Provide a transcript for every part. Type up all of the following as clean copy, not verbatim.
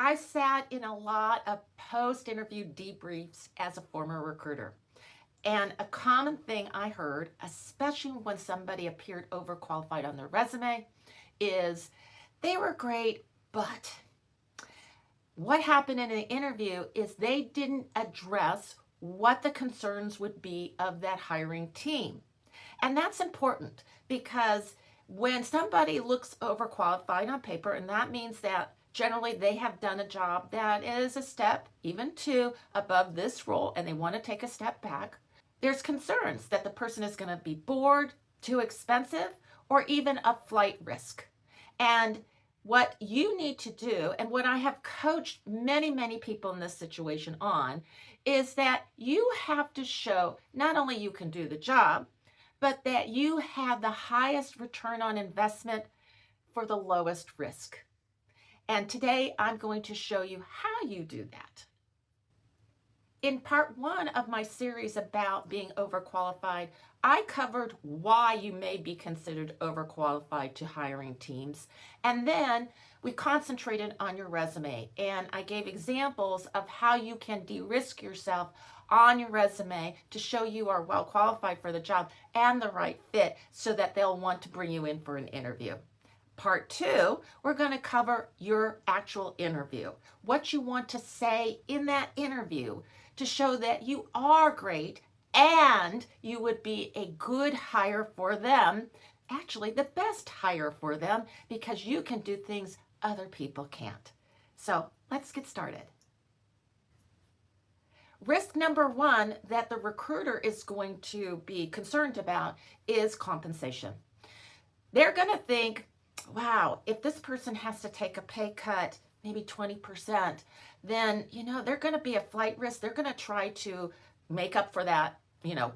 I sat in a lot of post-interview debriefs as a former recruiter. And a common thing I heard, especially when somebody appeared overqualified on their resume, is they were great, but what happened in an interview is they didn't address what the concerns would be of that hiring team. And that's important because when somebody looks overqualified on paper, and that means that generally they have done a job that is a step, even two, above this role, and they want to take a step back, there's concerns that the person is going to be bored, too expensive, or even a flight risk. And what you need to do, and what I have coached many, many people in this situation on, is that you have to show not only you can do the job, but that you have the highest return on investment for the lowest risk. And today I'm going to show you how you do that. In part one of my series about being overqualified, I covered why you may be considered overqualified to hiring teams. And then we concentrated on your resume, and I gave examples of how you can de-risk yourself on your resume to show you are well qualified for the job and the right fit so that they'll want to bring you in for an interview. Part two, we're going to cover your actual interview, what you want to say in that interview to show that you are great and you would be a good hire for them, actually the best hire for them, because you can do things other people can't. So let's get started. Risk number one that the recruiter is going to be concerned about is compensation. They're going to think, wow, if this person has to take a pay cut, maybe 20%, then, they're going to be a flight risk. They're going to try to make up for that,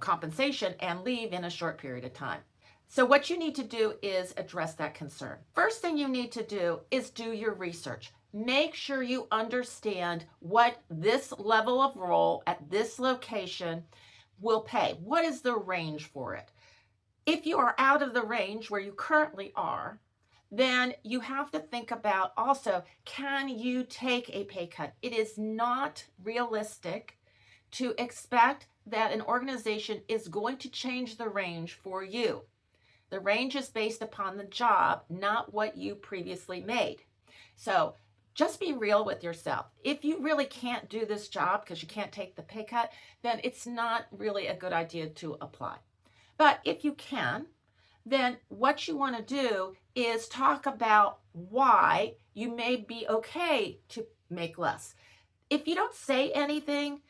compensation and leave in a short period of time. So what you need to do is address that concern. First thing you need to do is do your research. Make sure you understand what this level of role at this location will pay. What is the range for it? If you are out of the range where you currently are, then you have to think about also, can you take a pay cut? It is not realistic to expect that an organization is going to change the range for you. The range is based upon the job, not what you previously made. So just be real with yourself. If you really can't do this job because you can't take the pay cut, then it's not really a good idea to apply. But if you can, then what you want to do is talk about why you may be okay to make less. If you don't say anything,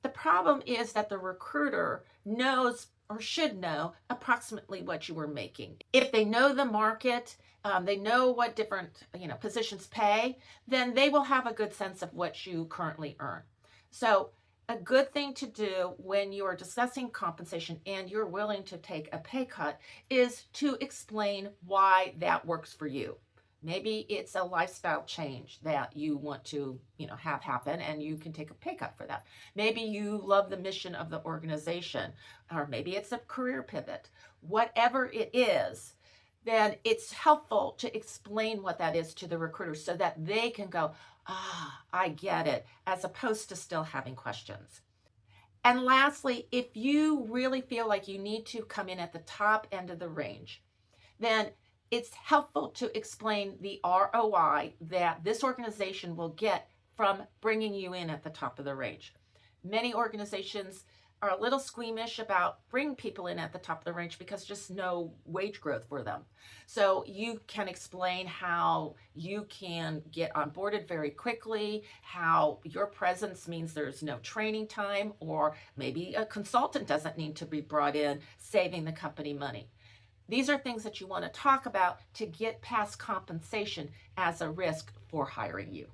the problem is that the recruiter knows or should know approximately what you were making. If they know the market, they know what different positions pay, then they will have a good sense of what you currently earn. So a good thing to do when you are discussing compensation and you're willing to take a pay cut is to explain why that works for you. Maybe it's a lifestyle change that you want to, have happen, and you can take a pay cut for that. Maybe you love the mission of the organization, or maybe it's a career pivot. Whatever it is, then it's helpful to explain what that is to the recruiter so that they can go, I get it, as opposed to still having questions. And lastly, if you really feel like you need to come in at the top end of the range, then it's helpful to explain the ROI that this organization will get from bringing you in at the top of the range. Many organizations are a little squeamish about bringing people in at the top of the range because just no wage growth for them. So you can explain how you can get onboarded very quickly, how your presence means there's no training time, or maybe a consultant doesn't need to be brought in, saving the company money. These are things that you want to talk about to get past compensation as a risk for hiring you.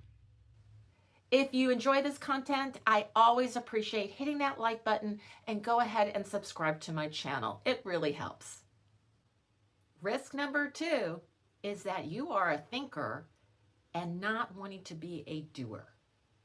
If you enjoy this content, I always appreciate hitting that like button and go ahead and subscribe to my channel. It really helps. Risk number two is that you are a thinker and not wanting to be a doer.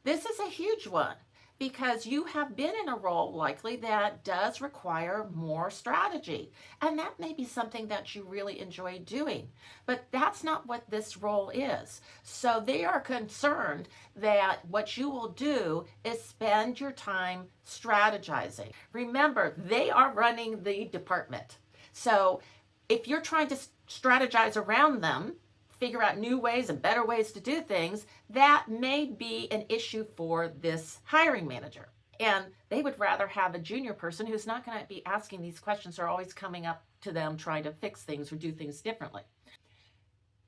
This is a huge one because you have been in a role likely that does require more strategy. And that may be something that you really enjoy doing, but that's not what this role is. So they are concerned that what you will do is spend your time strategizing. Remember, they are running the department. So if you're trying to strategize around them, figure out new ways and better ways to do things, that may be an issue for this hiring manager. And they would rather have a junior person who's not going to be asking these questions or always coming up to them trying to fix things or do things differently.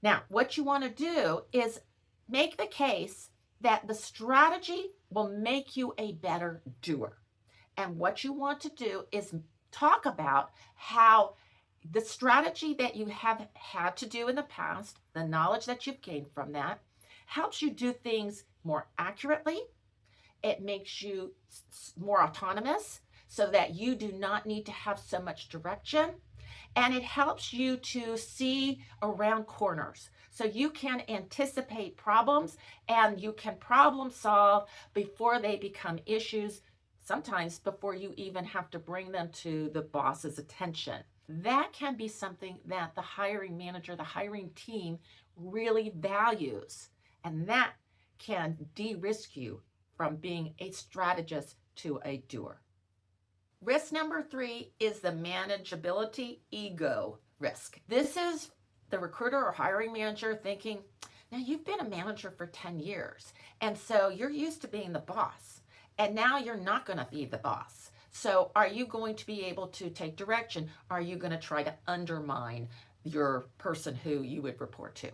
Now, what you want to do is make the case that the strategy will make you a better doer. And what you want to do is talk about how the strategy that you have had to do in the past, the knowledge that you've gained from that, helps you do things more accurately. It makes you more autonomous so that you do not need to have so much direction. And it helps you to see around corners. So you can anticipate problems and you can problem solve before they become issues, sometimes before you even have to bring them to the boss's attention. That can be something that the hiring manager, the hiring team really values. And that can de-risk you from being a strategist to a doer. Risk number 3 is the manageability ego risk. This is the recruiter or hiring manager thinking, now you've been a manager for 10 years, and so you're used to being the boss, and now you're not going to be the boss. So are you going to be able to take direction? Are you going to try to undermine your person who you would report to?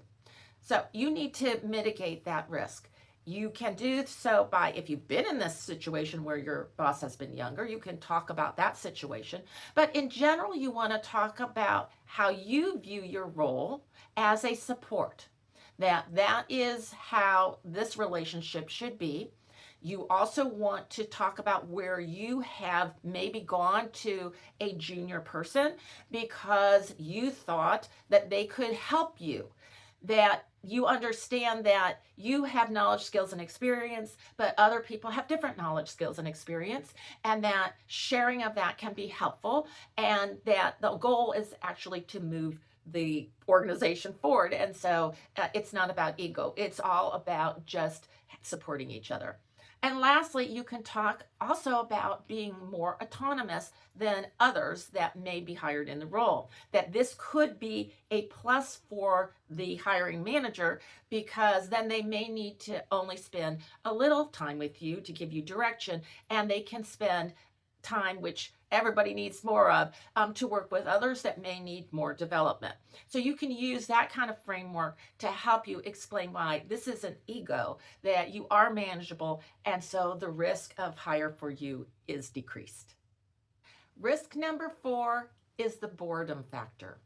So you need to mitigate that risk. You can do so by, if you've been in this situation where your boss has been younger, you can talk about that situation. But in general, you want to talk about how you view your role as a support. That is how this relationship should be. You also want to talk about where you have maybe gone to a junior person because you thought that they could help you, that you understand that you have knowledge, skills, and experience, but other people have different knowledge, skills, and experience, and that sharing of that can be helpful, and that the goal is actually to move the organization forward. And so it's not about ego. It's all about just supporting each other. And lastly, you can talk also about being more autonomous than others that may be hired in the role. That this could be a plus for the hiring manager because then they may need to only spend a little time with you to give you direction, and they can spend time, which everybody needs more of, to work with others that may need more development. So you can use that kind of framework to help you explain why this is an ego, that you are manageable, and so the risk of hire for you is decreased. Risk number 4 is the boredom factor.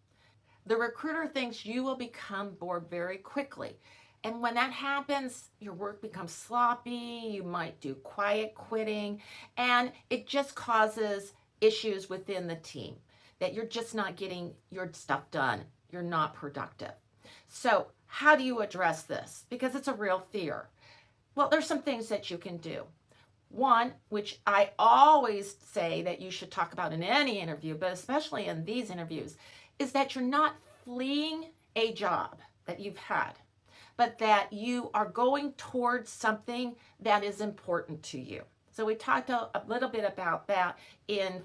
The recruiter thinks you will become bored very quickly. And when that happens, your work becomes sloppy, you might do quiet quitting, and it just causes issues within the team, that you're just not getting your stuff done, you're not productive. So how do you address this? Because it's a real fear. Well, there's some things that you can do. One, which I always say that you should talk about in any interview, but especially in these interviews, is that you're not fleeing a job that you've had, but that you are going towards something that is important to you. So we talked a little bit about that in,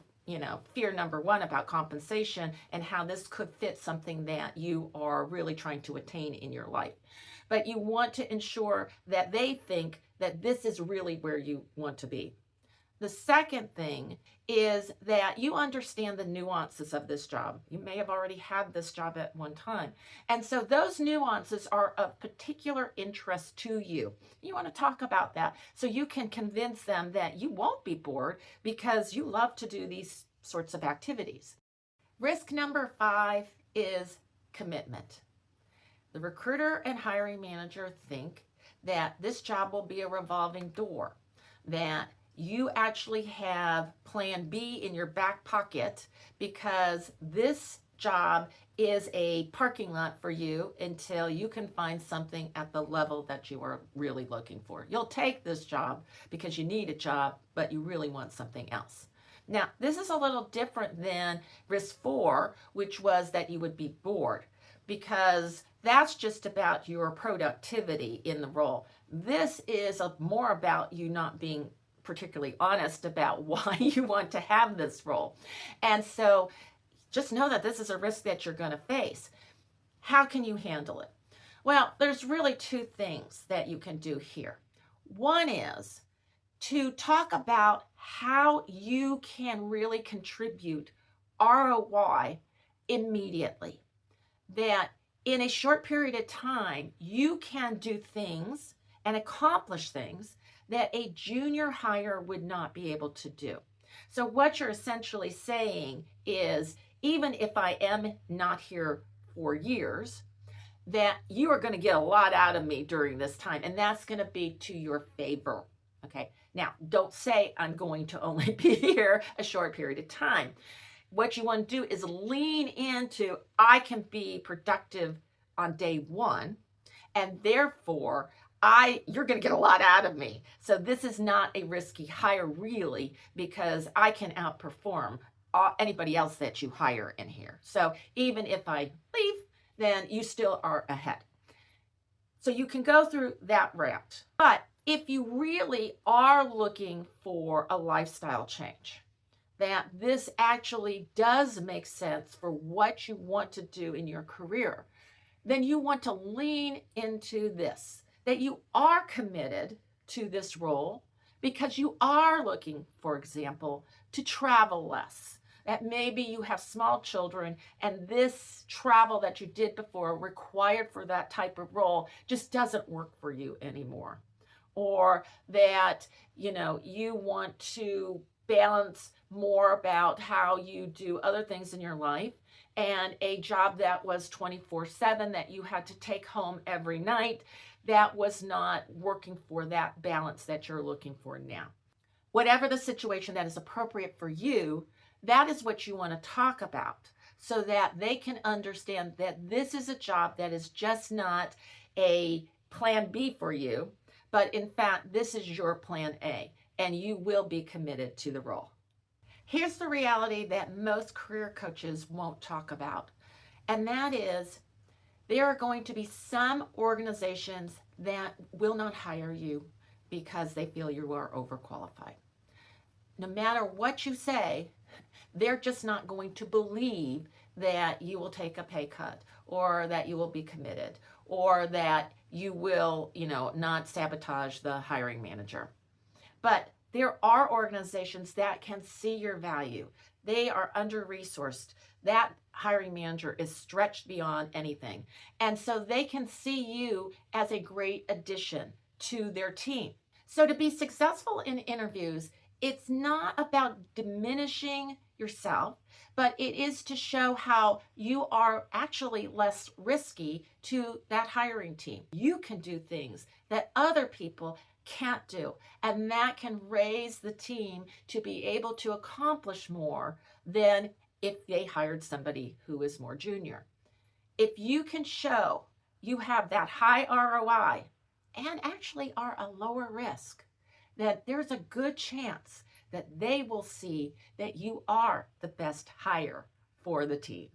fear number 1 about compensation and how this could fit something that you are really trying to attain in your life. But you want to ensure that they think that this is really where you want to be. The second thing is that you understand the nuances of this job. You may have already had this job at one time. And so those nuances are of particular interest to you. You want to talk about that so you can convince them that you won't be bored because you love to do these sorts of activities. Risk number 5 is commitment. The recruiter and hiring manager think that this job will be a revolving door, that you actually have plan B in your back pocket because this job is a parking lot for you until you can find something at the level that you are really looking for. You'll take this job because you need a job, but you really want something else. Now, this is a little different than risk 4, which was that you would be bored, because that's just about your productivity in the role. This is more about you not being particularly honest about why you want to have this role. And so just know that this is a risk that you're going to face. How can you handle it? Well, there's really 2 things that you can do here. One is to talk about how you can really contribute ROI immediately. That in a short period of time, you can do things and accomplish things that a junior hire would not be able to do. So what you're essentially saying is, even if I am not here for years, that you are going to get a lot out of me during this time, and that's going to be to your favor. Okay. Now, don't say I'm going to only be here a short period of time. What you want to do is lean into, I can be productive on day 1, and therefore you're going to get a lot out of me. So this is not a risky hire really, because I can outperform anybody else that you hire in here. So even if I leave, then you still are ahead. So you can go through that route. But if you really are looking for a lifestyle change, that this actually does make sense for what you want to do in your career, then you want to lean into this, that you are committed to this role because you are looking, for example, to travel less. That maybe you have small children and this travel that you did before required for that type of role just doesn't work for you anymore. Or that, you want to balance more about how you do other things in your life, and a job that was 24/7 that you had to take home every night, that was not working for that balance that you're looking for now. Whatever the situation that is appropriate for you, that is what you want to talk about, so that they can understand that this is a job that is just not a plan B for you, but in fact, this is your plan A, and you will be committed to the role. Here's the reality that most career coaches won't talk about, and that is there are going to be some organizations that will not hire you because they feel you are overqualified. No matter what you say, they're just not going to believe that you will take a pay cut, or that you will be committed, or that you will, not sabotage the hiring manager. But there are organizations that can see your value. They are under-resourced. That hiring manager is stretched beyond anything. And so they can see you as a great addition to their team. So to be successful in interviews, it's not about diminishing yourself, but it is to show how you are actually less risky to that hiring team. You can do things that other people can't do, and that can raise the team to be able to accomplish more than if they hired somebody who is more junior. If you can show you have that high ROI and actually are a lower risk, that there's a good chance that they will see that you are the best hire for the team.